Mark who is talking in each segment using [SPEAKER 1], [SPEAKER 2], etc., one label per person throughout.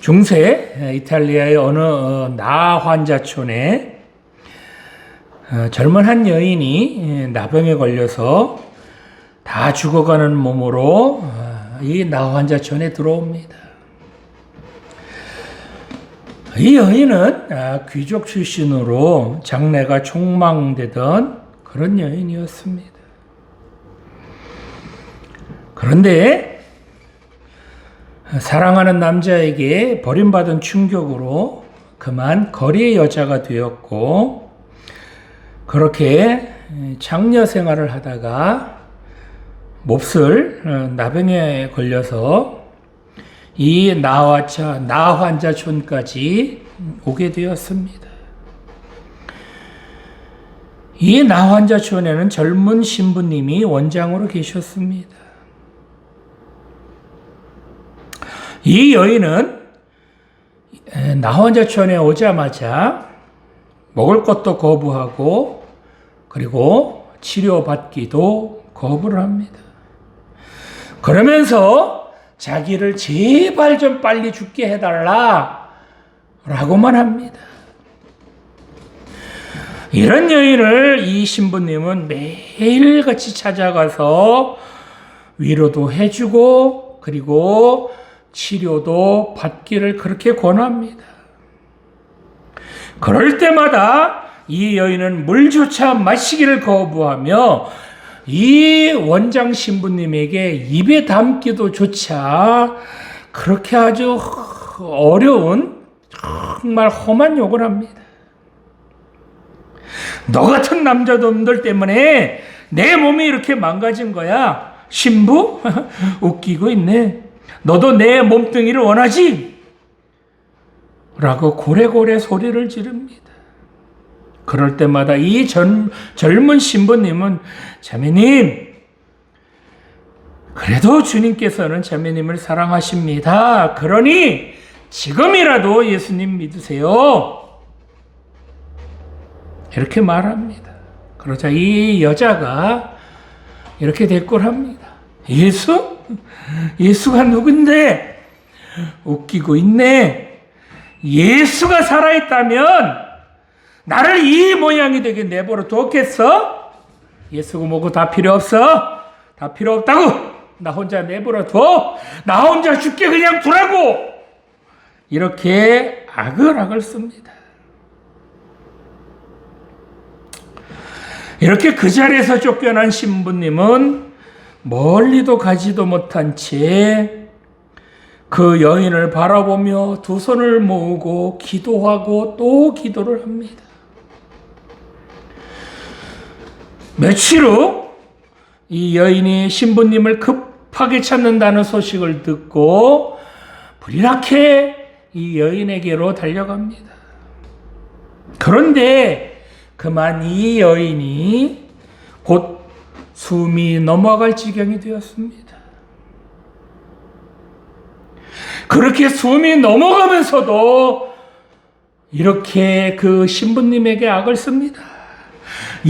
[SPEAKER 1] 중세 이탈리아의 어느 나환자촌에 젊은 한 여인이 나병에 걸려서 다 죽어가는 몸으로 이 나환자촌에 들어옵니다. 이 여인은 귀족 출신으로 장래가 촉망되던 그런 여인이었습니다. 그런데 사랑하는 남자에게 버림받은 충격으로 그만 거리의 여자가 되었고, 그렇게 장녀 생활을 하다가 몹쓸 나병에 걸려서 이 나환자촌까지 오게 되었습니다. 이 나환자촌에는 젊은 신부님이 원장으로 계셨습니다. 이 여인은 나환자촌에 오자마자 먹을 것도 거부하고 그리고 치료받기도 거부를 합니다. 그러면서 자기를 제발 좀 빨리 죽게 해달라 라고만 합니다. 이런 여인을 이 신부님은 매일같이 찾아가서 위로도 해주고 그리고 치료도 받기를 그렇게 권합니다. 그럴 때마다 이 여인은 물조차 마시기를 거부하며 이 원장 신부님에게 입에 담기도 조차 그렇게 아주 어려운 정말 험한 욕을 합니다. 너 같은 남자놈들 때문에 내 몸이 이렇게 망가진 거야. 신부? 웃기고 있네. 너도 내 몸뚱이를 원하지? 라고 고래고래 소리를 지릅니다. 그럴 때마다 이 젊은 신부님은 자매님, 그래도 주님께서는 자매님을 사랑하십니다. 그러니 지금이라도 예수님 믿으세요. 이렇게 말합니다. 그러자 이 여자가 이렇게 대꾸를 합니다. 예수? 예수가 누군데? 웃기고 있네. 예수가 살아있다면 나를 이 모양이 되게 내버려 뒀겠어? 예수가 뭐고 다 필요 없어? 다 필요 없다고? 나 혼자 내버려 둬? 나 혼자 죽게 그냥 두라고? 이렇게 아글아글 씁니다. 이렇게 그 자리에서 쫓겨난 신부님은 멀리도 가지도 못한 채 그 여인을 바라보며 두 손을 모으고 기도하고 또 기도를 합니다. 며칠 후 이 여인이 신부님을 급하게 찾는다는 소식을 듣고 불이렇게 이 여인에게로 달려갑니다. 그런데 그만 이 여인이 곧 숨이 넘어갈 지경이 되었습니다. 그렇게 숨이 넘어가면서도 이렇게 그 신부님에게 악을 씁니다.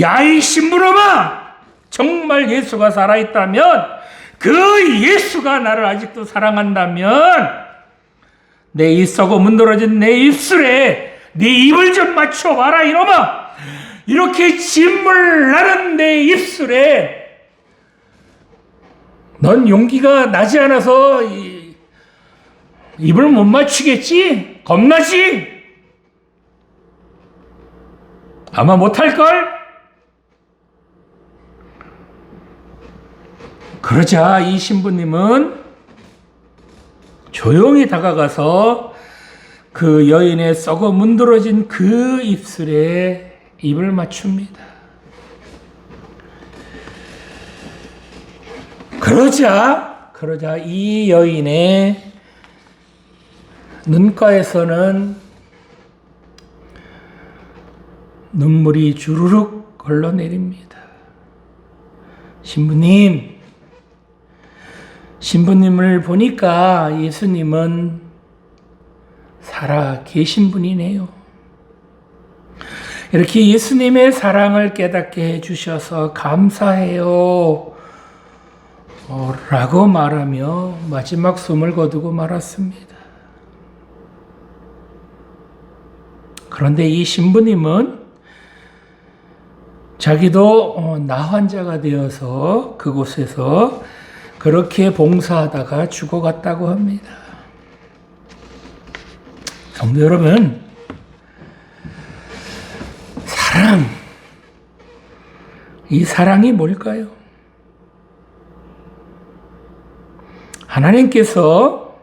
[SPEAKER 1] 야, 이 신부놈아! 정말 예수가 살아있다면, 그 예수가 나를 아직도 사랑한다면, 내 이 썩어 문드러진 내 입술에 네 입을 좀 맞춰봐라, 이놈아! 이렇게 진물 나는 내 입술에 넌 용기가 나지 않아서 입을 못 맞추겠지? 겁나지? 아마 못할걸? 그러자 이 신부님은 조용히 다가가서 그 여인의 썩어 문드러진 그 입술에 입을 맞춥니다. 그러자 이 여인의 눈가에서는 눈물이 주르륵 흘러내립니다. 신부님을 보니까 예수님은 살아 계신 분이네요. 이렇게 예수님의 사랑을 깨닫게 해주셔서 감사해요. 라고 말하며 마지막 숨을 거두고 말았습니다. 그런데 이 신부님은 자기도 나 환자가 되어서 그곳에서 그렇게 봉사하다가 죽어갔다고 합니다. 성도 여러분, 사랑, 이 사랑이 뭘까요? 하나님께서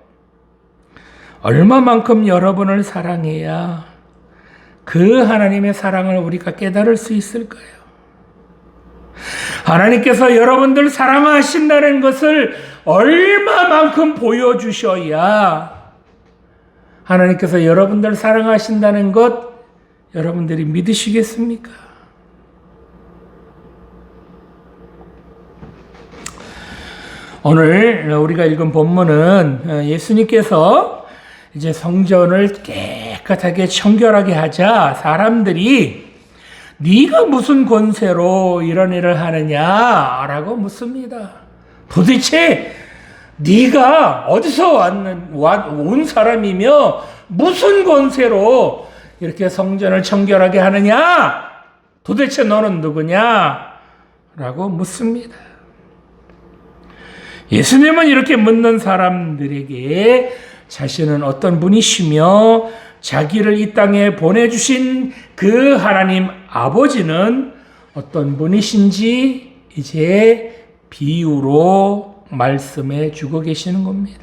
[SPEAKER 1] 얼마만큼 여러분을 사랑해야 그 하나님의 사랑을 우리가 깨달을 수 있을까요? 하나님께서 여러분들 사랑하신다는 것을 얼마만큼 보여주셔야 하나님께서 여러분들 사랑하신다는 것 여러분들이 믿으시겠습니까? 오늘 우리가 읽은 본문은 예수님께서 이제 성전을 깨끗하게 청결하게 하자 사람들이 네가 무슨 권세로 이런 일을 하느냐라고 묻습니다. 도대체 네가 어디서 온 사람이며 무슨 권세로 이렇게 성전을 청결하게 하느냐? 도대체 너는 누구냐? 라고 묻습니다. 예수님은 이렇게 묻는 사람들에게 자신은 어떤 분이시며 자기를 이 땅에 보내주신 그 하나님 아버지는 어떤 분이신지 이제 비유로 말씀해 주고 계시는 겁니다.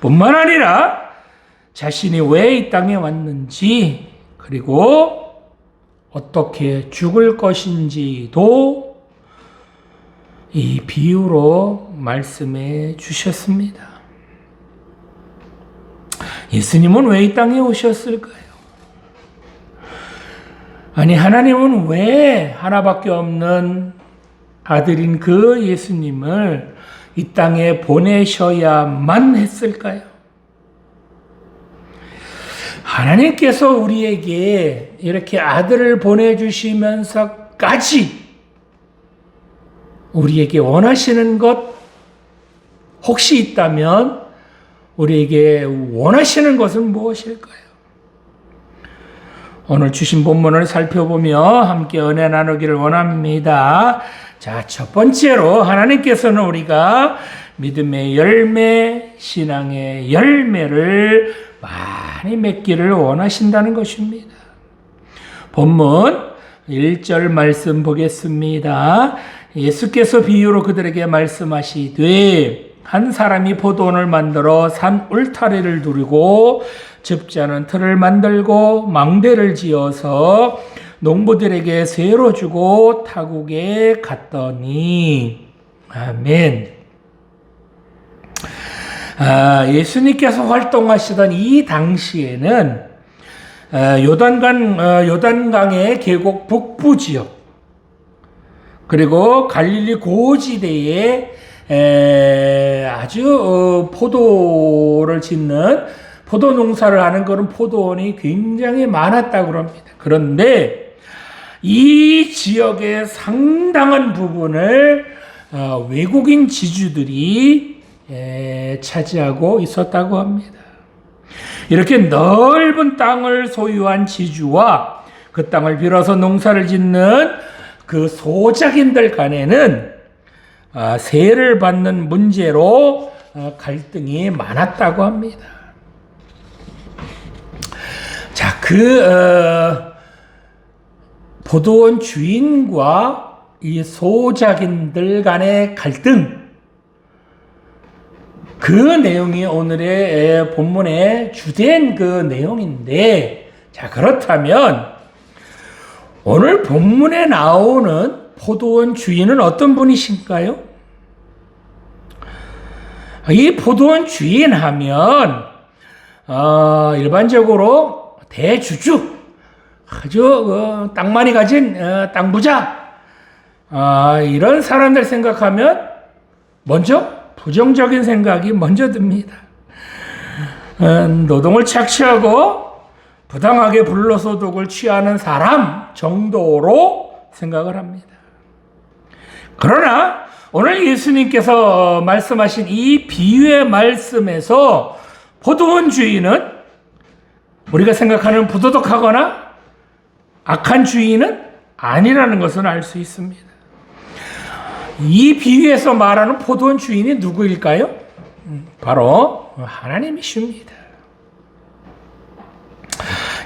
[SPEAKER 1] 뿐만 아니라 자신이 왜 이 땅에 왔는지 그리고 어떻게 죽을 것인지도 이 비유로 말씀해 주셨습니다. 예수님은 왜 이 땅에 오셨을까요? 아니, 하나님은 왜 하나밖에 없는 아들인 그 예수님을 이 땅에 보내셔야만 했을까요? 하나님께서 우리에게 이렇게 아들을 보내주시면서까지 우리에게 원하시는 것 혹시 있다면 우리에게 원하시는 것은 무엇일까요? 오늘 주신 본문을 살펴보며 함께 은혜 나누기를 원합니다. 자, 첫 번째로 하나님께서는 우리가 믿음의 열매, 신앙의 열매를 많이 맺기를 원하신다는 것입니다. 본문 1절 말씀 보겠습니다. 예수께서 비유로 그들에게 말씀하시되 한 사람이 포도원을 만들어 산 울타리를 두르고 집자는 틀을 만들고 망대를 지어서 농부들에게 세로 주고 타국에 갔더니 아멘. 예수님께서 활동하시던 이 당시에는 요단강의 계곡 북부 지역 그리고 갈릴리 고지대에 아주 포도를 짓는 포도 농사를 하는 그런 포도원이 굉장히 많았다고 합니다. 그런데 이 지역의 상당한 부분을 외국인 지주들이 차지하고 있었다고 합니다. 이렇게 넓은 땅을 소유한 지주와 그 땅을 빌어서 농사를 짓는 그 소작인들 간에는 세를 받는 문제로 갈등이 많았다고 합니다. 자, 포도원 주인과 이 소작인들 간의 갈등, 그 내용이 오늘의 본문의 주된 그 내용인데, 자, 그렇다면 오늘 본문에 나오는 포도원 주인은 어떤 분이신가요? 이 포도원 주인 하면 일반적으로 대주주, 아주 땅 많이 가진 땅 부자, 이런 사람들 생각하면 먼저 부정적인 생각이 먼저 듭니다. 노동을 착취하고 부당하게 불로소득을 취하는 사람 정도로 생각을 합니다. 그러나 오늘 예수님께서 말씀하신 이 비유의 말씀에서 포도원 주인은 우리가 생각하는 부도덕하거나 악한 주인은 아니라는 것을 알 수 있습니다. 이 비유에서 말하는 포도원 주인이 누구일까요? 바로 하나님이십니다.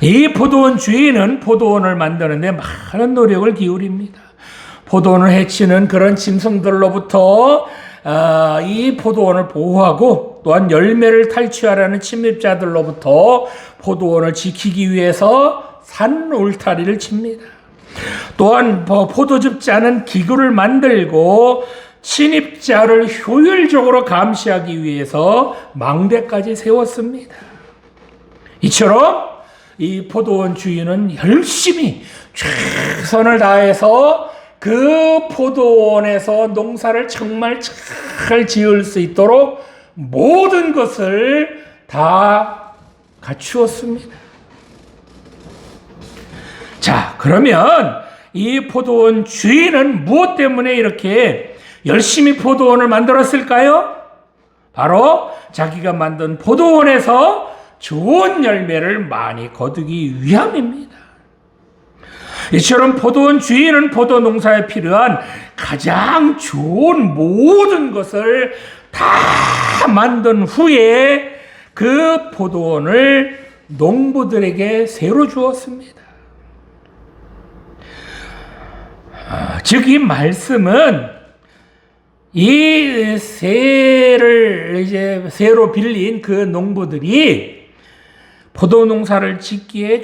[SPEAKER 1] 이 포도원 주인은 포도원을 만드는데 많은 노력을 기울입니다. 포도원을 해치는 그런 짐승들로부터 이 포도원을 보호하고 또한 열매를 탈취하려는 침입자들로부터 포도원을 지키기 위해서 산 울타리를 칩니다. 또한 포도즙 짜는 기구를 만들고 침입자를 효율적으로 감시하기 위해서 망대까지 세웠습니다. 이처럼 이 포도원 주인은 열심히 최선을 다해서 그 포도원에서 농사를 정말 잘 지을 수 있도록 모든 것을 다 갖추었습니다. 자, 그러면 이 포도원 주인은 무엇 때문에 이렇게 열심히 포도원을 만들었을까요? 바로 자기가 만든 포도원에서 좋은 열매를 많이 거두기 위함입니다. 이처럼 포도원 주인은 포도 농사에 필요한 가장 좋은 모든 것을 다 만든 후에 그 포도원을 농부들에게 새로 주었습니다. 즉, 이 말씀은 이 새를 이제 새로 빌린 그 농부들이 포도 농사를 짓기에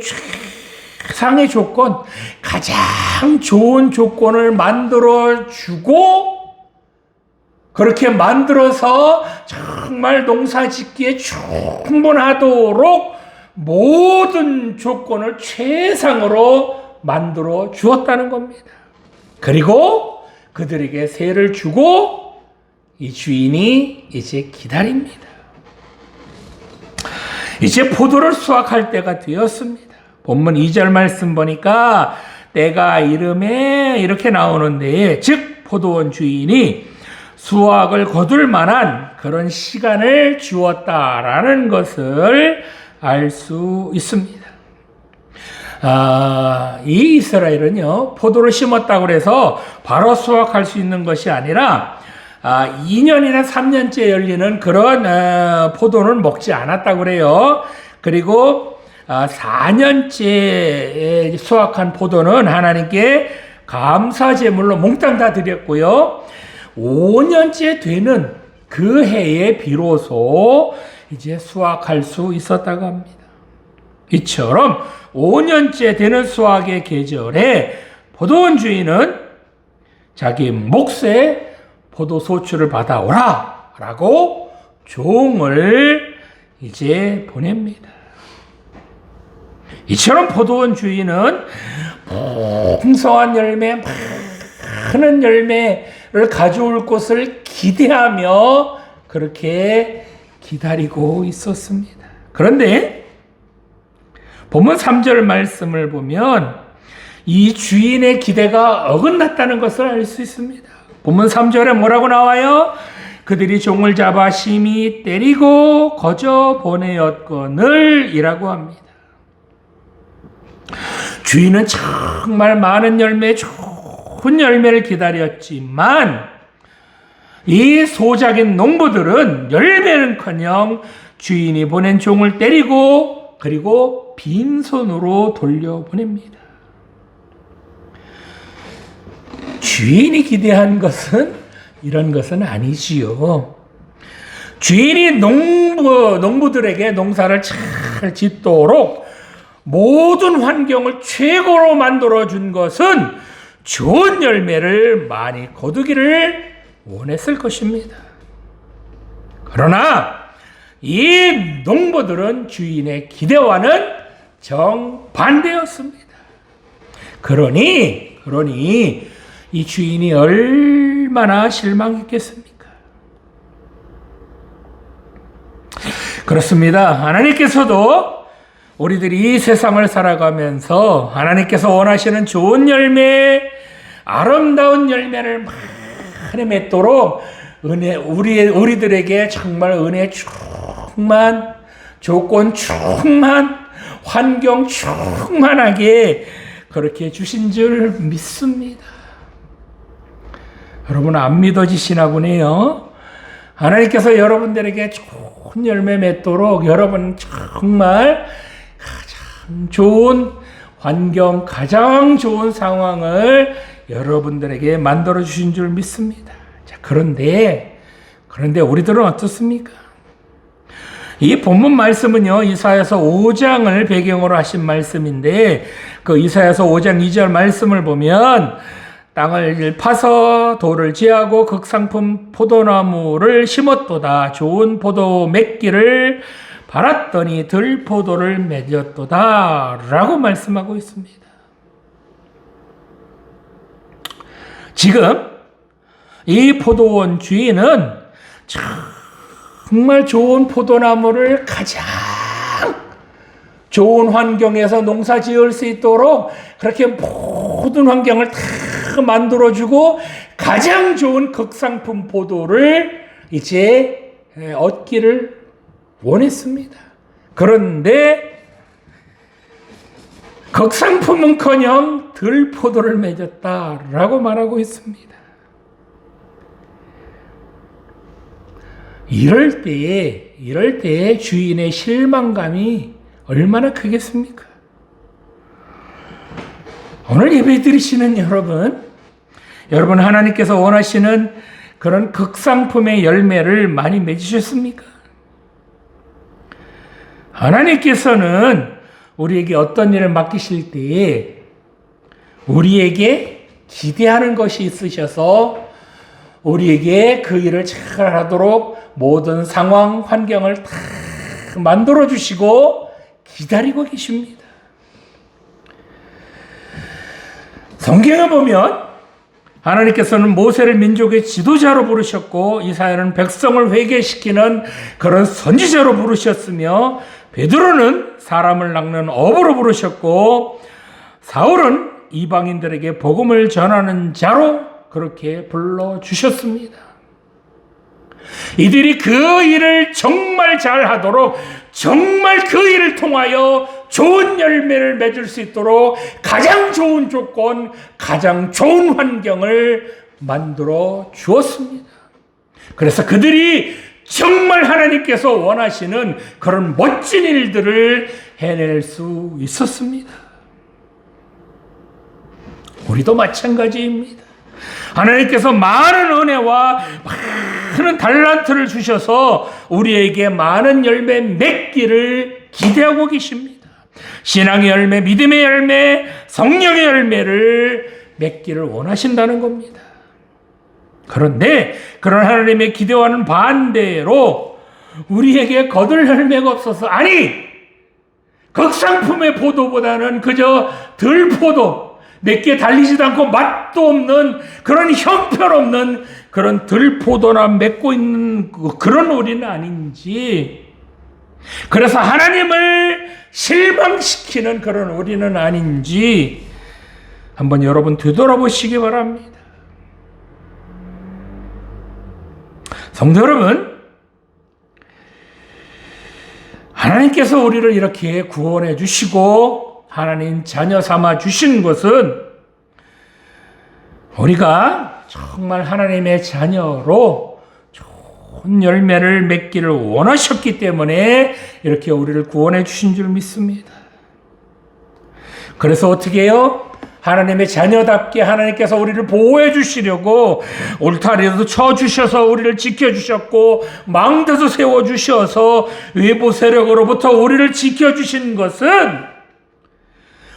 [SPEAKER 1] 최상의 조건, 가장 좋은 조건을 만들어 주고 그렇게 만들어서 정말 농사 짓기에 충분하도록 모든 조건을 최상으로 만들어 주었다는 겁니다. 그리고 그들에게 새를 주고 이 주인이 이제 기다립니다. 이제 포도를 수확할 때가 되었습니다. 본문 2절 말씀 보니까 때가 이름에 이렇게 나오는데, 즉 포도원 주인이 수확을 거둘 만한 그런 시간을 주었다라는 것을 알 수 있습니다. 이 이스라엘은요, 포도를 심었다고 해서 바로 수확할 수 있는 것이 아니라 2년이나 3년째 열리는 그런 포도는 먹지 않았다고 그래요. 그리고 4년째 수확한 포도는 하나님께 감사 제물로 몽땅 다 드렸고요. 5년째 되는 그 해에 비로소 이제 수확할 수 있었다고 합니다. 이처럼 5년째 되는 수확의 계절에 포도원 주인은 자기 몫의 포도 소출을 받아오라 라고 종을 이제 보냅니다. 이처럼 포도원 주인은 풍성한 열매, 많은 열매를 가져올 것을 기대하며 그렇게 기다리고 있었습니다. 그런데 본문 3절 말씀을 보면 이 주인의 기대가 어긋났다는 것을 알 수 있습니다. 본문 3절에 뭐라고 나와요? 그들이 종을 잡아 심히 때리고 거저 보내었거늘 이라고 합니다. 주인은 정말 많은 열매, 좋은 열매를 기다렸지만 이 소작인 농부들은 열매는커녕 주인이 보낸 종을 때리고 그리고 빈손으로 돌려보냅니다. 주인이 기대한 것은 이런 것은 아니지요. 주인이 농부들에게 농사를 잘 짓도록 모든 환경을 최고로 만들어준 것은 좋은 열매를 많이 거두기를 원했을 것입니다. 그러나 이 농부들은 주인의 기대와는 정반대였습니다. 그러니 이 주인이 얼마나 실망했겠습니까? 그렇습니다. 하나님께서도 우리들이 이 세상을 살아가면서 하나님께서 원하시는 좋은 열매, 아름다운 열매를 많이 맺도록 우리들에게 정말 은혜 충만, 조건 충만, 환경 충만하게 그렇게 주신 줄 믿습니다. 여러분 안 믿어지시나 보네요. 하나님께서 여러분들에게 좋은 열매 맺도록 여러분 정말 가장 좋은 환경, 가장 좋은 상황을 여러분들에게 만들어 주신 줄 믿습니다. 자, 그런데 우리들은 어떻습니까? 이 본문 말씀은요, 이사야서 5장을 배경으로 하신 말씀인데, 그 이사야서 5장 2절 말씀을 보면, 땅을 파서 돌을 지하고 극상품 포도나무를 심었도다. 좋은 포도 맺기를 바랐더니 들포도를 맺었도다. 라고 말씀하고 있습니다. 지금 이 포도원 주인은 정말 좋은 포도나무를 가장 좋은 환경에서 농사 지을 수 있도록 그렇게 모든 환경을 다 만들어주고 가장 좋은 극상품 포도를 이제 얻기를 원했습니다. 그런데 극상품은커녕 들포도를 맺었다라고 말하고 있습니다. 이럴 때에 주인의 실망감이 얼마나 크겠습니까? 오늘 예배 드리시는 여러분 하나님께서 원하시는 그런 극상품의 열매를 많이 맺으셨습니까? 하나님께서는 우리에게 어떤 일을 맡기실 때에 우리에게 기대하는 것이 있으셔서 우리에게 그 일을 잘 하도록 모든 상황, 환경을 다 만들어 주시고 기다리고 계십니다. 성경에 보면 하나님께서는 모세를 민족의 지도자로 부르셨고 이사야는 백성을 회개시키는 그런 선지자로 부르셨으며 베드로는 사람을 낚는 어부로 부르셨고 사울은 이방인들에게 복음을 전하는 자로 그렇게 불러주셨습니다. 이들이 그 일을 정말 잘하도록 정말 그 일을 통하여 좋은 열매를 맺을 수 있도록 가장 좋은 조건, 가장 좋은 환경을 만들어 주었습니다. 그래서 그들이 정말 하나님께서 원하시는 그런 멋진 일들을 해낼 수 있었습니다. 우리도 마찬가지입니다. 하나님께서 많은 은혜와 많은 달란트를 주셔서 우리에게 많은 열매 맺기를 기대하고 계십니다. 신앙의 열매, 믿음의 열매, 성령의 열매를 맺기를 원하신다는 겁니다. 그런데 그런 하나님의 기대와는 반대로 우리에게 거둘 열매가 없어서 극상품의 포도보다는 그저 들포도 몇 개 달리지도 않고 맛도 없는 그런 형편없는 그런 들포도나 맺고 있는 그런 우리는 아닌지, 그래서 하나님을 실망시키는 그런 우리는 아닌지 한번 여러분 되돌아보시기 바랍니다. 성도 여러분, 하나님께서 우리를 이렇게 구원해 주시고 하나님 자녀 삼아 주신 것은 우리가 정말 하나님의 자녀로 좋은 열매를 맺기를 원하셨기 때문에 이렇게 우리를 구원해 주신 줄 믿습니다. 그래서 어떻게 해요? 하나님의 자녀답게 하나님께서 우리를 보호해 주시려고 울타리에도 쳐주셔서 우리를 지켜주셨고 망대도 세워주셔서 외부 세력으로부터 우리를 지켜주신 것은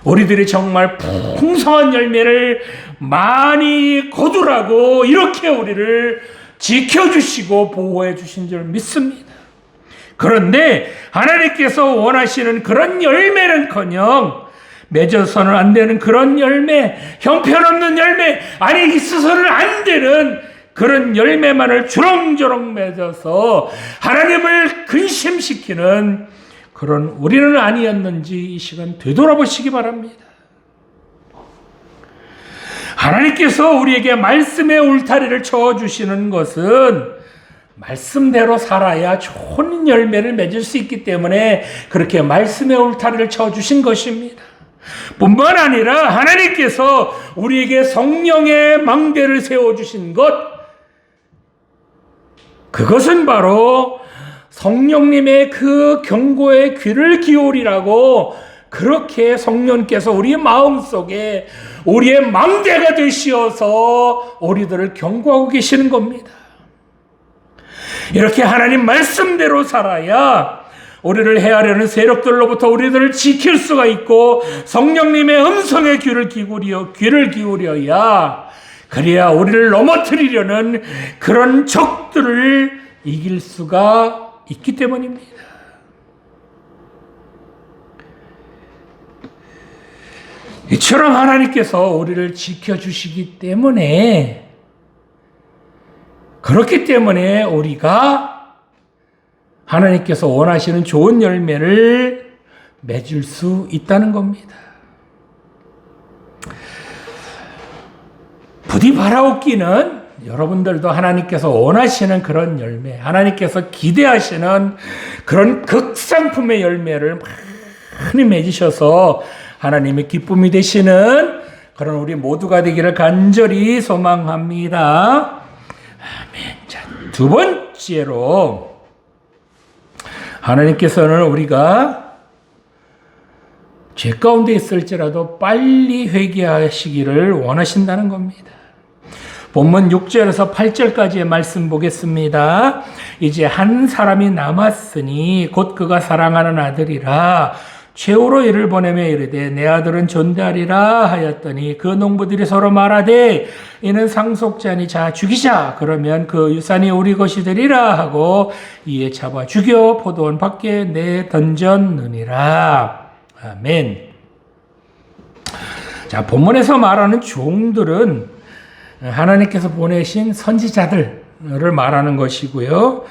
[SPEAKER 1] 우리들이 정말 풍성한 열매를 많이 거두라고 이렇게 우리를 지켜주시고 보호해 주신 줄 믿습니다. 그런데 하나님께서 원하시는 그런 열매는커녕 맺어서는 안 되는 그런 열매, 형편없는 열매, 있어서는 안 되는 그런 열매만을 주렁주렁 맺어서 하나님을 근심시키는 그런 우리는 아니었는지 이 시간 되돌아보시기 바랍니다. 하나님께서 우리에게 말씀의 울타리를 쳐주시는 것은 말씀대로 살아야 좋은 열매를 맺을 수 있기 때문에 그렇게 말씀의 울타리를 쳐주신 것입니다. 뿐만 아니라 하나님께서 우리에게 성령의 망대를 세워주신 것, 그것은 바로 성령님의 그 경고에 귀를 기울이라고 그렇게 성령께서 우리의 마음속에 우리의 망대가 되시어서 우리들을 경고하고 계시는 겁니다. 이렇게 하나님 말씀대로 살아야 우리를 해하려는 세력들로부터 우리들을 지킬 수가 있고 성령님의 음성에 귀를 기울여야 그래야 우리를 넘어뜨리려는 그런 적들을 이길 수가 있기 때문입니다. 이처럼 하나님께서 우리를 지켜주시기 때문에 그렇기 때문에 우리가 하나님께서 원하시는 좋은 열매를 맺을 수 있다는 겁니다. 부디 바라옵기는 여러분들도 하나님께서 원하시는 그런 열매, 하나님께서 기대하시는 그런 극상품의 열매를 많이 맺으셔서 하나님의 기쁨이 되시는 그런 우리 모두가 되기를 간절히 소망합니다. 아멘. 자, 두 번째로 하나님께서는 우리가 죄 가운데 있을지라도 빨리 회개하시기를 원하신다는 겁니다. 본문 6절에서 8절까지의 말씀 보겠습니다. 이제 한 사람이 남았으니 곧 그가 사랑하는 아들이라 최후로 이를 보내며 이르되 내 아들은 존대하리라 하였더니 그 농부들이 서로 말하되 이는 상속자니 자 죽이자. 그러면 그 유산이 우리 것이 되리라 하고 이에 잡아 죽여 포도원 밖에 내 던졌느니라. 아멘. 자, 본문에서 말하는 종들은 하나님께서 보내신 선지자들을 말하는 것이고요.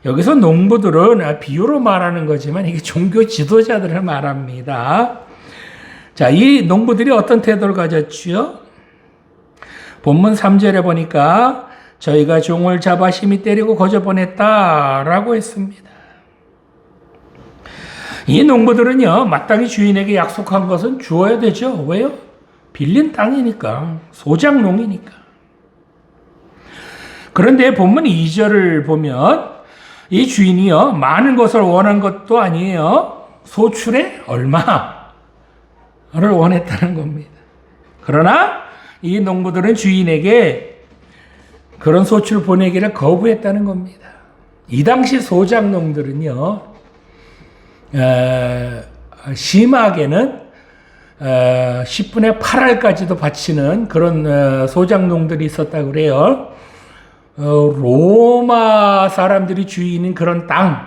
[SPEAKER 1] 여기서 농부들은 비유로 말하는 거지만 이게 종교 지도자들을 말합니다. 자, 이 농부들이 어떤 태도를 가졌지요? 본문 3절에 보니까 저희가 종을 잡아 심히 때리고 거저 보냈다라고 했습니다. 이 농부들은요, 마땅히 주인에게 약속한 것은 주어야 되죠. 왜요? 빌린 땅이니까, 소작농이니까. 그런데 본문 2절을 보면 이 주인이요, 많은 것을 원한 것도 아니에요. 소출에 얼마를 원했다는 겁니다. 그러나 이 농부들은 주인에게 그런 소출을 보내기를 거부했다는 겁니다. 이 당시 소작농들은요, 심하게는 10분의 8알까지도 바치는 그런 소작농들이 있었다고 그래요. 로마 사람들이 주인인 그런 땅은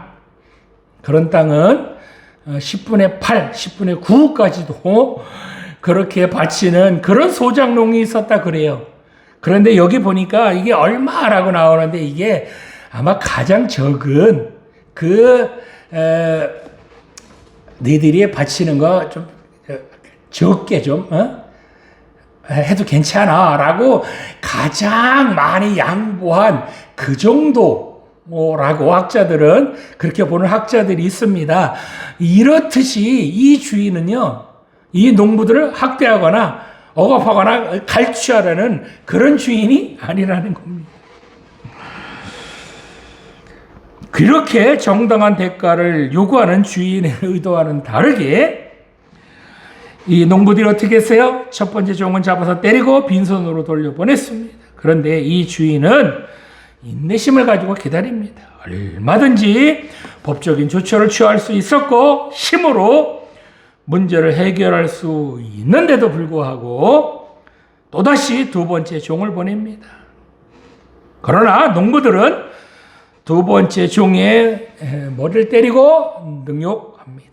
[SPEAKER 1] 10분의 8, 10분의 9까지도 그렇게 바치는 그런 소작농이 있었다 그래요. 그런데 여기 보니까 이게 얼마라고 나오는데 이게 아마 가장 적은 너희들이 바치는 거 좀 적게 좀 해도 괜찮아 라고 가장 많이 양보한 그 정도라고 학자들은 그렇게 보는 학자들이 있습니다. 이렇듯이 이 주인은요, 이 농부들을 학대하거나 억압하거나 갈취하라는 그런 주인이 아니라는 겁니다. 그렇게 정당한 대가를 요구하는 주인의 의도와는 다르게 이 농부들이 어떻게 했어요? 첫 번째 종은 잡아서 때리고 빈손으로 돌려보냈습니다. 그런데 이 주인은 인내심을 가지고 기다립니다. 얼마든지 법적인 조처를 취할 수 있었고 힘으로 문제를 해결할 수 있는데도 불구하고 또다시 두 번째 종을 보냅니다. 그러나 농부들은 두 번째 종의 머리를 때리고 능욕합니다.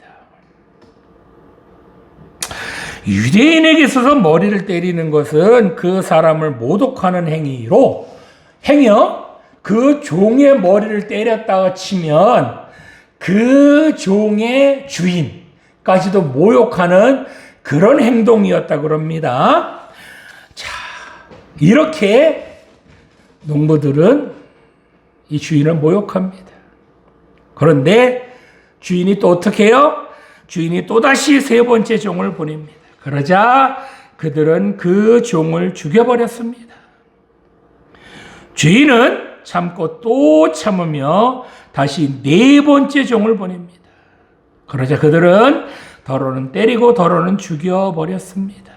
[SPEAKER 1] 유대인에게 있어서 머리를 때리는 것은 그 사람을 모독하는 행위로 그 종의 머리를 때렸다고 치면 그 종의 주인까지도 모욕하는 그런 행동이었다고 합니다. 자, 이렇게 농부들은 이 주인을 모욕합니다. 그런데 주인이 또 어떻게 해요? 주인이 또다시 세 번째 종을 보냅니다. 그러자 그들은 그 종을 죽여버렸습니다. 주인은 참고 또 참으며 다시 네 번째 종을 보냅니다. 그러자 그들은 더러는 때리고 더러는 죽여버렸습니다.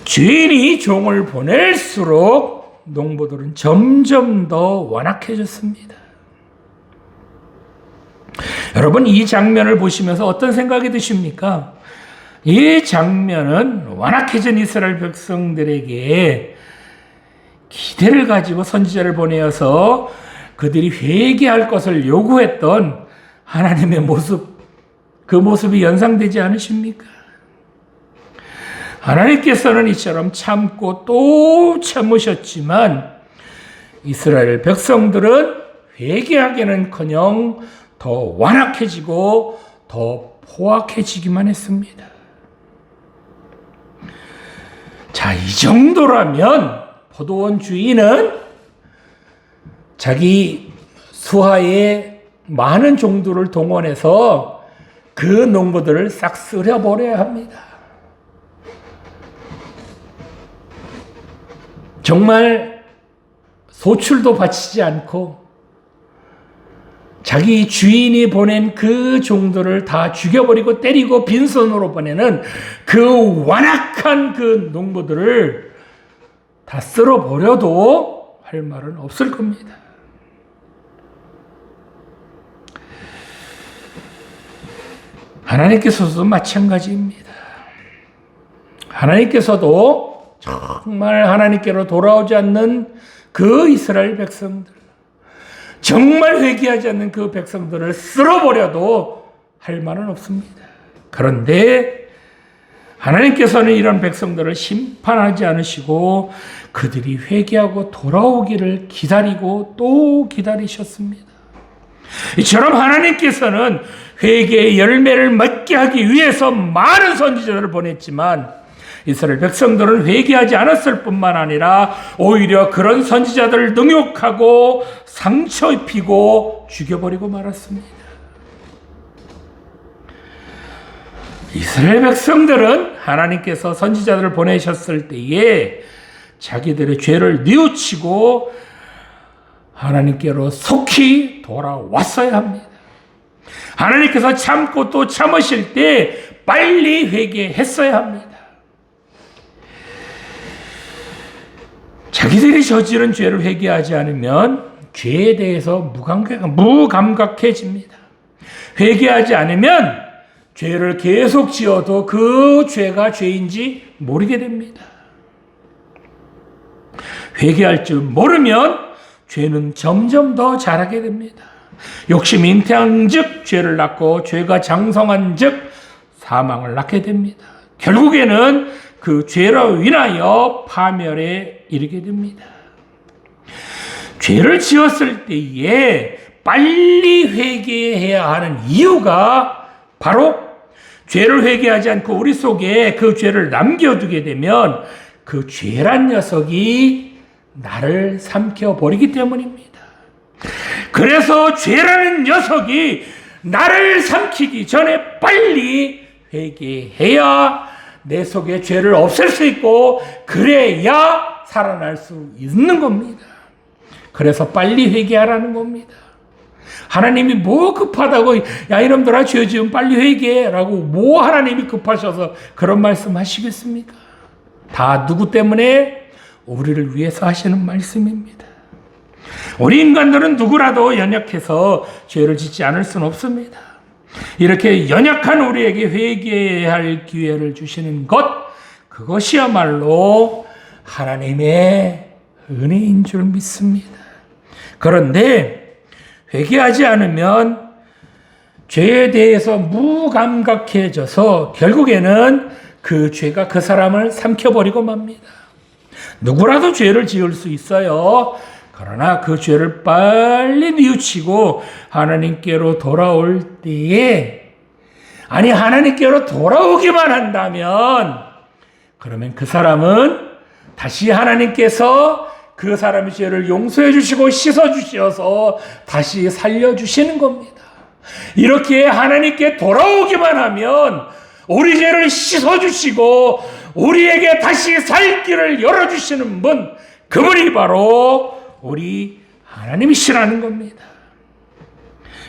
[SPEAKER 1] 주인이 종을 보낼수록 농부들은 점점 더 완악해졌습니다. 여러분, 이 장면을 보시면서 어떤 생각이 드십니까? 이 장면은 완악해진 이스라엘 백성들에게 기대를 가지고 선지자를 보내어서 그들이 회개할 것을 요구했던 하나님의 모습, 그 모습이 연상되지 않으십니까? 하나님께서는 이처럼 참고 또 참으셨지만 이스라엘 백성들은 회개하기는커녕 더 완악해지고 더 포악해지기만 했습니다. 자, 이 정도라면 포도원 주인은 자기 수하에 많은 종들을 동원해서 그 농부들을 싹 쓸어버려야 합니다. 정말 소출도 바치지 않고 자기 주인이 보낸 그 종들을 다 죽여버리고 때리고 빈손으로 보내는 그 완악한 그 농부들을 다 쓸어버려도 할 말은 없을 겁니다. 하나님께서도 마찬가지입니다. 하나님께서도 정말 하나님께로 돌아오지 않는 그 이스라엘 백성들, 정말 회개하지 않는 그 백성들을 쓸어버려도 할 말은 없습니다. 그런데 하나님께서는 이런 백성들을 심판하지 않으시고 그들이 회개하고 돌아오기를 기다리고 또 기다리셨습니다. 이처럼 하나님께서는 회개의 열매를 맺게 하기 위해서 많은 선지자들을 보냈지만 이스라엘 백성들은 회개하지 않았을 뿐만 아니라 오히려 그런 선지자들을 능욕하고 상처 입히고 죽여버리고 말았습니다. 이스라엘 백성들은 하나님께서 선지자들을 보내셨을 때에 자기들의 죄를 뉘우치고 하나님께로 속히 돌아왔어야 합니다. 하나님께서 참고 또 참으실 때 빨리 회개했어야 합니다. 자기들이 저지른 죄를 회개하지 않으면 죄에 대해서 무감각해집니다. 회개하지 않으면 죄를 계속 지어도 그 죄가 죄인지 모르게 됩니다. 회개할 줄 모르면 죄는 점점 더 자라게 됩니다. 욕심이 잉태한 즉 죄를 낳고 죄가 장성한 즉 사망을 낳게 됩니다. 결국에는 그 죄로 인하여 파멸에 이르게 됩니다. 죄를 지었을 때에 빨리 회개해야 하는 이유가 바로 죄를 회개하지 않고 우리 속에 그 죄를 남겨두게 되면 그 죄란 녀석이 나를 삼켜버리기 때문입니다. 그래서 죄라는 녀석이 나를 삼키기 전에 빨리 회개해야 내 속에 죄를 없앨 수 있고 그래야 살아날 수 있는 겁니다. 그래서 빨리 회개하라는 겁니다. 하나님이 뭐 급하다고 야 이놈들아 죄 지으면 빨리 회개라고 뭐 하나님이 급하셔서 그런 말씀 하시겠습니까? 다 누구 때문에? 우리를 위해서 하시는 말씀입니다. 우리 인간들은 누구라도 연약해서 죄를 짓지 않을 수는 없습니다. 이렇게 연약한 우리에게 회개해야 할 기회를 주시는 것, 그것이야말로 하나님의 은혜인 줄 믿습니다. 그런데 회개하지 않으면 죄에 대해서 무감각해져서 결국에는 그 죄가 그 사람을 삼켜버리고 맙니다. 누구라도 죄를 지을 수 있어요. 그러나 그 죄를 빨리 뉘우치고 하나님께로 돌아올 때에, 아니 하나님께로 돌아오기만 한다면 그러면 그 사람은 다시 하나님께서 그 사람의 죄를 용서해 주시고 씻어 주셔서 다시 살려 주시는 겁니다. 이렇게 하나님께 돌아오기만 하면 우리 죄를 씻어 주시고 우리에게 다시 살 길을 열어 주시는 분, 그분이 바로 우리 하나님이시라는 겁니다.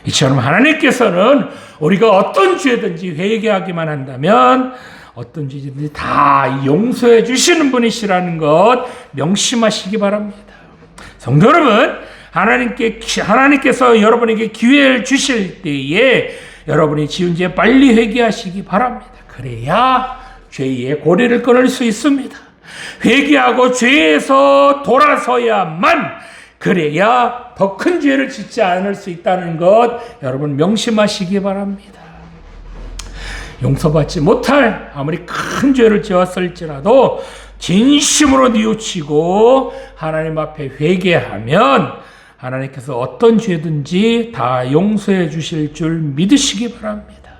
[SPEAKER 1] 이처럼 하나님께서는 우리가 어떤 죄든지 회개하기만 한다면 어떤 죄든지 다 용서해 주시는 분이시라는 것 명심하시기 바랍니다. 성도 여러분, 하나님께서 여러분에게 기회를 주실 때에 여러분이 지은 죄 빨리 회개하시기 바랍니다. 그래야 죄의 고리를 끊을 수 있습니다. 회개하고 죄에서 돌아서야만, 그래야 더 큰 죄를 짓지 않을 수 있다는 것 여러분 명심하시기 바랍니다. 용서받지 못할 아무리 큰 죄를 지었을지라도 진심으로 뉘우치고 하나님 앞에 회개하면 하나님께서 어떤 죄든지 다 용서해 주실 줄 믿으시기 바랍니다.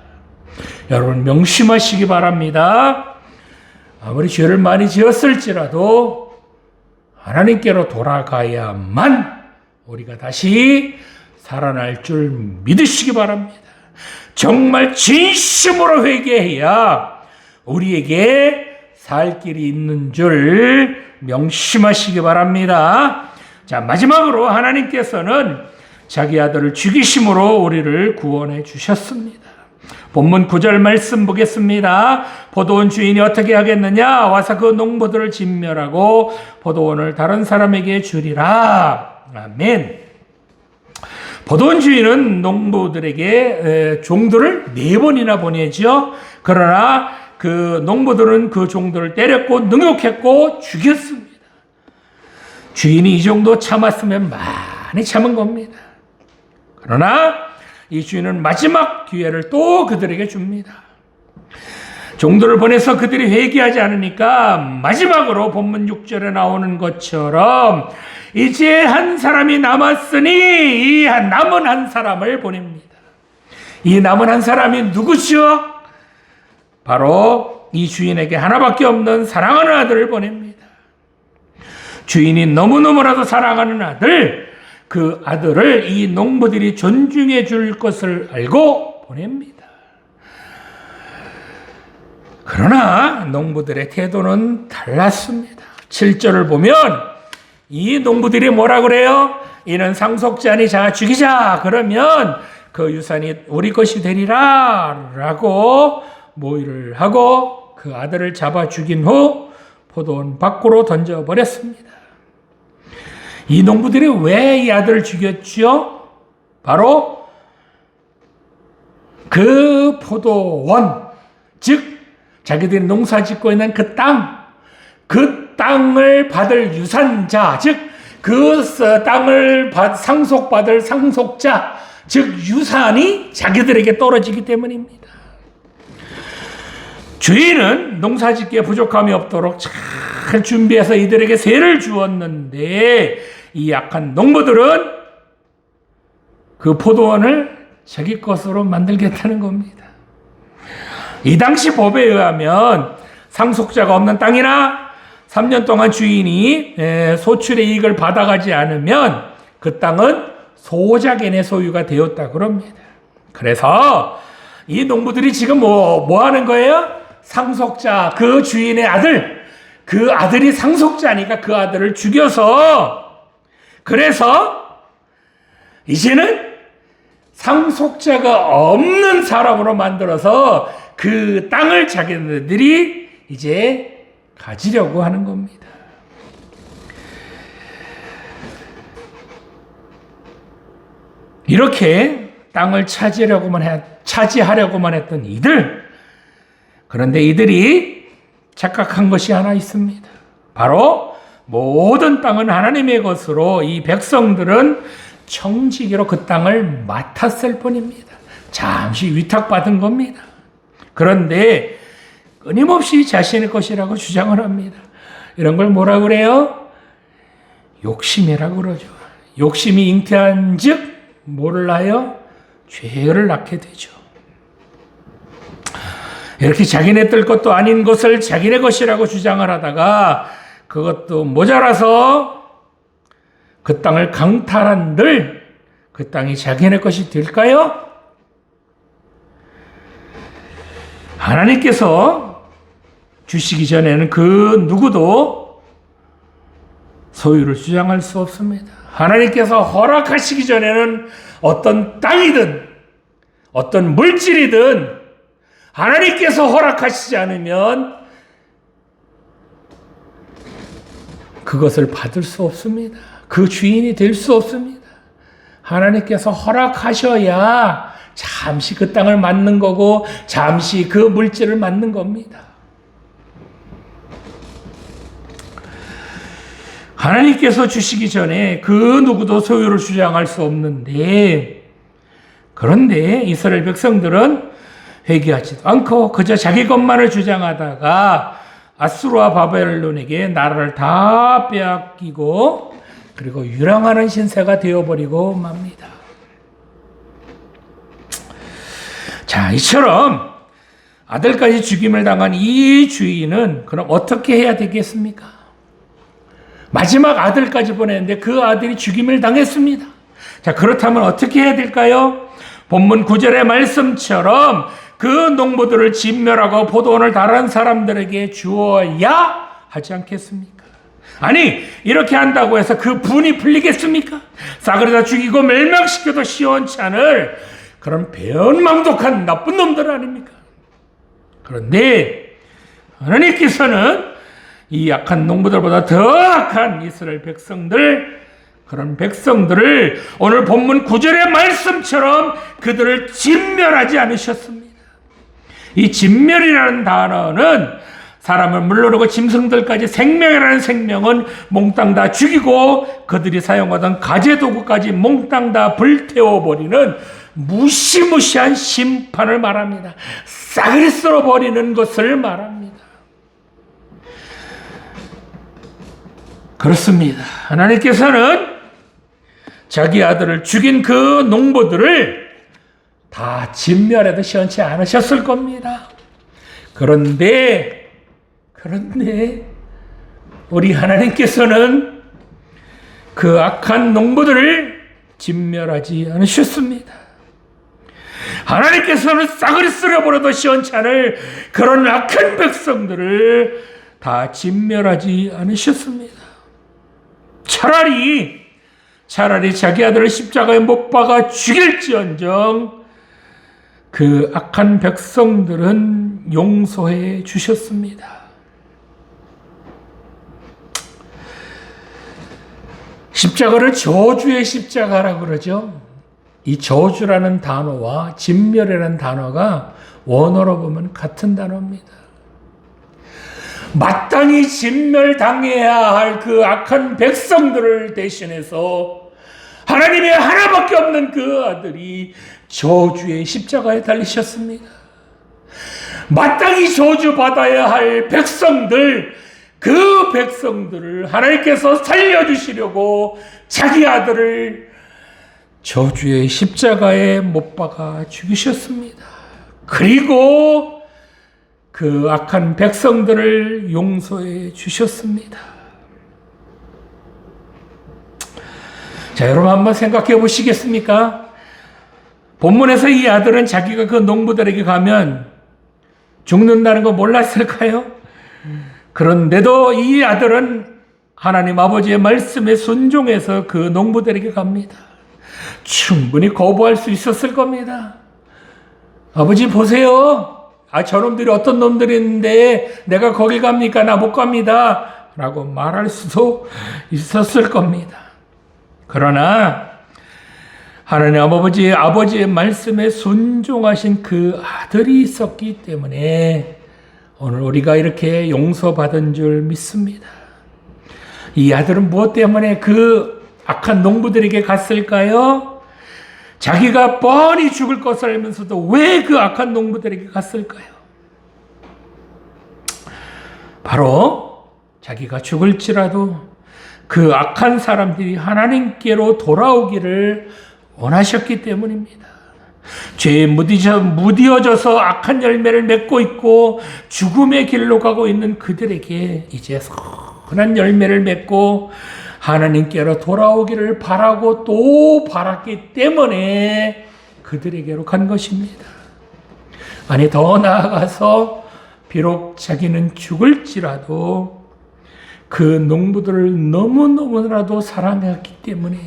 [SPEAKER 1] 여러분 명심하시기 바랍니다. 아무리 죄를 많이 지었을지라도 하나님께로 돌아가야만 우리가 다시 살아날 줄 믿으시기 바랍니다. 정말 진심으로 회개해야 우리에게 살 길이 있는 줄 명심하시기 바랍니다. 자, 마지막으로 하나님께서는 자기 아들을 죽이심으로 우리를 구원해 주셨습니다. 본문 9절 말씀 보겠습니다. 포도원 주인이 어떻게 하겠느냐? 와서 그 농부들을 진멸하고 포도원을 다른 사람에게 주리라. 아멘. 포도원 주인은 농부들에게 종들을 4번이나 보내죠. 그러나 그 농부들은 그 종들을 때렸고 능욕했고 죽였습니다. 주인이 이 정도 참았으면 많이 참은 겁니다. 그러나 이 주인은 마지막 기회를 또 그들에게 줍니다. 종들을 보내서 그들이 회개하지 않으니까 마지막으로 본문 6절에 나오는 것처럼 이제 한 사람이 남았으니 이 남은 한 사람을 보냅니다. 이 남은 한 사람이 누구죠? 바로 이 주인에게 하나밖에 없는 사랑하는 아들을 보냅니다. 주인이 너무너무나도 사랑하는 아들, 그 아들을 이 농부들이 존중해 줄 것을 알고 보냅니다. 그러나 농부들의 태도는 달랐습니다. 7절을 보면 이 농부들이 뭐라 그래요? 이는 상속자니 자 죽이자. 그러면 그 유산이 우리 것이 되리라 라고 모의를 하고 그 아들을 잡아 죽인 후 포도원 밖으로 던져버렸습니다. 이 농부들이 왜 이 아들을 죽였죠? 바로 그 포도원, 즉 자기들이 농사 짓고 있는 그 땅을 받을 유산자, 즉 그 땅을 상속받을 상속자, 즉 유산이 자기들에게 떨어지기 때문입니다. 주인은 농사 짓기에 부족함이 없도록 잘 준비해서 이들에게 세를 주었는데 이 약한 농부들은 그 포도원을 자기 것으로 만들겠다는 겁니다. 이 당시 법에 의하면 상속자가 없는 땅이나 3년 동안 주인이 소출의 이익을 받아가지 않으면 그 땅은 소작인의 소유가 되었다 그럽니다. 그래서 이 농부들이 지금 뭐 하는 거예요? 상속자, 그 주인의 아들, 그 아들이 상속자니까 그 아들을 죽여서, 그래서 이제는 상속자가 없는 사람으로 만들어서 그 땅을 자기들이 이제 가지려고 하는 겁니다. 이렇게 땅을 차지하려고만 했던 이들, 그런데 이들이 착각한 것이 하나 있습니다. 바로 모든 땅은 하나님의 것으로 이 백성들은 청지기로 그 땅을 맡았을 뿐입니다. 잠시 위탁받은 겁니다. 그런데 끊임없이 자신의 것이라고 주장을 합니다. 이런 걸 뭐라 그래요? 욕심이라고 그러죠. 욕심이 잉태한 즉 뭐를 낳아요? 죄를 낳게 되죠. 이렇게 자기네 뜰 것도 아닌 것을 자기네 것이라고 주장을 하다가 그것도 모자라서 그 땅을 강탈한들 그 땅이 자기네 것이 될까요? 하나님께서 주시기 전에는 그 누구도 소유를 주장할 수 없습니다. 하나님께서 허락하시기 전에는 어떤 땅이든 어떤 물질이든 하나님께서 허락하시지 않으면 그것을 받을 수 없습니다. 그 주인이 될 수 없습니다. 하나님께서 허락하셔야 잠시 그 땅을 맡는 거고 잠시 그 물질을 맡는 겁니다. 하나님께서 주시기 전에 그 누구도 소유를 주장할 수 없는데, 그런데 이스라엘 백성들은 회개하지도 않고 그저 자기 것만을 주장하다가 아수르와 바벨론에게 나라를 다 빼앗기고 그리고 유랑하는 신세가 되어버리고 맙니다. 자, 이처럼 아들까지 죽임을 당한 이 주인은 그럼 어떻게 해야 되겠습니까? 마지막 아들까지 보냈는데 그 아들이 죽임을 당했습니다. 자, 그렇다면 어떻게 해야 될까요? 본문 9절의 말씀처럼 그 농부들을 진멸하고 포도원을 다른 사람들에게 주어야 하지 않겠습니까? 아니, 이렇게 한다고 해서 그 분이 풀리겠습니까? 싸그리다 죽이고 멸망시켜도 시원찮을 그런 배은망덕한 나쁜 놈들 아닙니까? 그런데 하나님께서는 이 악한 농부들보다 더 악한 이스라엘 백성들, 그런 백성들을 오늘 본문 9절의 말씀처럼 그들을 진멸하지 않으셨습니다. 이 진멸이라는 단어는 사람을 물러르고 짐승들까지 생명이라는 생명은 몽땅 다 죽이고 그들이 사용하던 가재도구까지 몽땅 다 불태워버리는 무시무시한 심판을 말합니다. 싸그리 쓸어버리는 것을 말합니다. 그렇습니다. 하나님께서는 자기 아들을 죽인 그 농부들을 다 진멸해도 시원치 않으셨을 겁니다. 그런데 우리 하나님께서는 그 악한 농부들을 진멸하지 않으셨습니다. 하나님께서는 싸그리 쓸어버려도 시원치 않을 그런 악한 백성들을 다 진멸하지 않으셨습니다. 차라리 자기 아들을 십자가에 못 박아 죽일지언정 그 악한 백성들은 용서해 주셨습니다. 십자가를 저주의 십자가라고 그러죠. 이 저주라는 단어와 진멸이라는 단어가 원어로 보면 같은 단어입니다. 마땅히 진멸당해야 할 그 악한 백성들을 대신해서 하나님의 하나밖에 없는 그 아들이 저주의 십자가에 달리셨습니다. 마땅히 저주받아야 할 백성들, 그 백성들을 하나님께서 살려주시려고 자기 아들을 저주의 십자가에 못 박아 죽이셨습니다. 그리고 그 악한 백성들을 용서해 주셨습니다. 자, 여러분 한번 생각해 보시겠습니까? 본문에서 이 아들은 자기가 그 농부들에게 가면 죽는다는 거 몰랐을까요? 그런데도 이 아들은 하나님 아버지의 말씀에 순종해서 그 농부들에게 갑니다. 충분히 거부할 수 있었을 겁니다. 아버지 보세요. 저놈들이 어떤 놈들인데 내가 거길 갑니까? 나 못 갑니다. 라고 말할 수도 있었을 겁니다. 그러나 하나님 아버지의 말씀에 순종하신 그 아들이 있었기 때문에 오늘 우리가 이렇게 용서받은 줄 믿습니다. 이 아들은 무엇 때문에 그 악한 농부들에게 갔을까요? 자기가 뻔히 죽을 것을 알면서도 왜 그 악한 농부들에게 갔을까요? 바로 자기가 죽을지라도 그 악한 사람들이 하나님께로 돌아오기를 원하셨기 때문입니다. 죄에 무디어져서 악한 열매를 맺고 있고 죽음의 길로 가고 있는 그들에게 이제 선한 열매를 맺고 하나님께로 돌아오기를 바라고 또 바랐기 때문에 그들에게로 간 것입니다. 아니, 더 나아가서 비록 자기는 죽을지라도 그 농부들을 너무너무나도 사랑했기 때문에,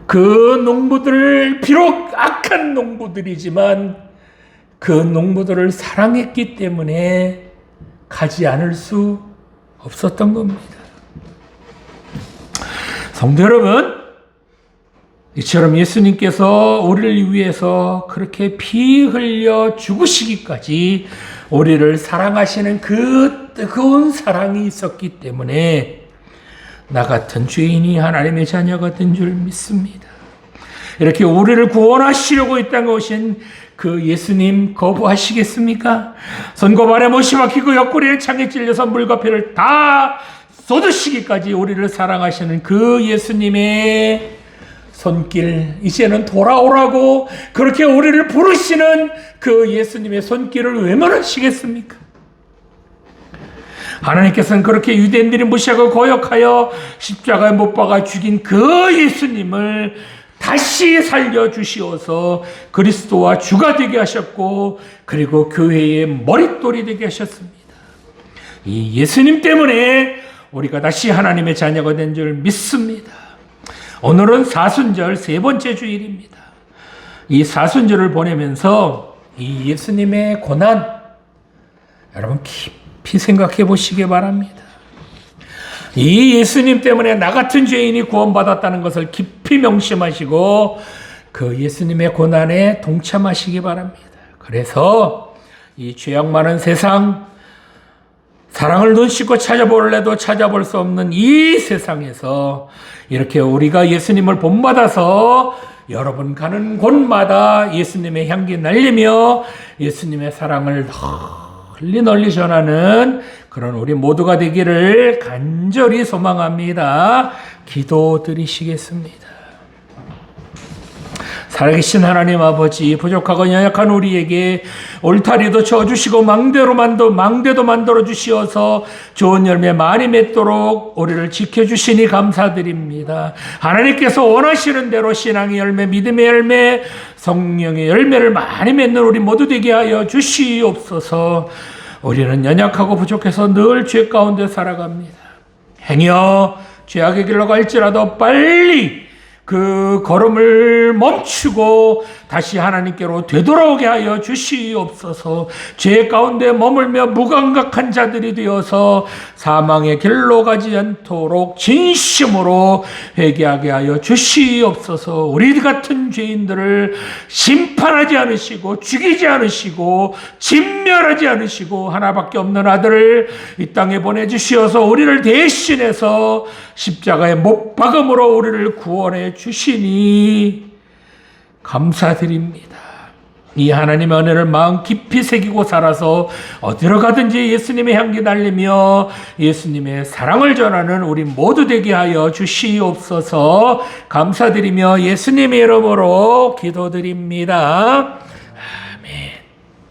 [SPEAKER 1] 그 농부들을 비록 악한 농부들이지만 그 농부들을 사랑했기 때문에 가지 않을 수 없었던 겁니다. 성도 여러분, 이처럼 예수님께서 우리를 위해서 그렇게 피 흘려 죽으시기까지 우리를 사랑하시는 그 뜨거운 사랑이 있었기 때문에 나 같은 죄인이 하나님의 자녀가 된 줄 믿습니다. 이렇게 우리를 구원하시려고 이 땅에 오신 그 예수님 거부하시겠습니까? 손고발에 못이 박히고 옆구리에 창에 찔려서 물과 피를 다 쏟으시기까지 우리를 사랑하시는 그 예수님의 손길, 이제는 돌아오라고 그렇게 우리를 부르시는 그 예수님의 손길을 외면하시겠습니까? 하나님께서는 그렇게 유대인들이 무시하고 거역하여 십자가에 못 박아 죽인 그 예수님을 다시 살려주시어서 그리스도와 주가 되게 하셨고, 그리고 교회의 머릿돌이 되게 하셨습니다. 이 예수님 때문에 우리가 다시 하나님의 자녀가 된 줄 믿습니다. 오늘은 사순절 세 번째 주일입니다. 이 사순절을 보내면서 이 예수님의 고난, 여러분 깊이 생각해 보시기 바랍니다. 이 예수님 때문에 나 같은 죄인이 구원받았다는 것을 깊이 명심하시고 그 예수님의 고난에 동참하시기 바랍니다. 그래서 이 죄악 많은 세상, 사랑을 눈 씻고 찾아볼래도 찾아볼 수 없는 이 세상에서 이렇게 우리가 예수님을 본받아서 여러분 가는 곳마다 예수님의 향기 날리며 예수님의 사랑을 널리 전하는 그런 우리 모두가 되기를 간절히 소망합니다. 기도드리시겠습니다. 살아계신 하나님 아버지, 부족하고 연약한 우리에게 울타리도 쳐주시고 망대도 만들어 주시어서 좋은 열매 많이 맺도록 우리를 지켜주시니 감사드립니다. 하나님께서 원하시는 대로 신앙의 열매, 믿음의 열매, 성령의 열매를 많이 맺는 우리 모두 되게 하여 주시옵소서. 우리는 연약하고 부족해서 늘 죄 가운데 살아갑니다. 행여 죄악의 길로 갈지라도 빨리 그 걸음을 멈추고 다시 하나님께로 되돌아오게 하여 주시옵소서. 죄 가운데 머물며 무감각한 자들이 되어서 사망의 길로 가지 않도록 진심으로 회개하게 하여 주시옵소서. 우리 같은 죄인들을 심판하지 않으시고 죽이지 않으시고 진멸하지 않으시고 하나밖에 없는 아들을 이 땅에 보내주시어서 우리를 대신해서 십자가에 못 박음으로 우리를 구원해 주시니 감사드립니다. 이 하나님의 은혜를 마음 깊이 새기고 살아서 어디로 가든지 예수님의 향기 날리며 예수님의 사랑을 전하는 우리 모두 되게 하여 주시옵소서. 감사드리며 예수님의 이름으로 기도드립니다.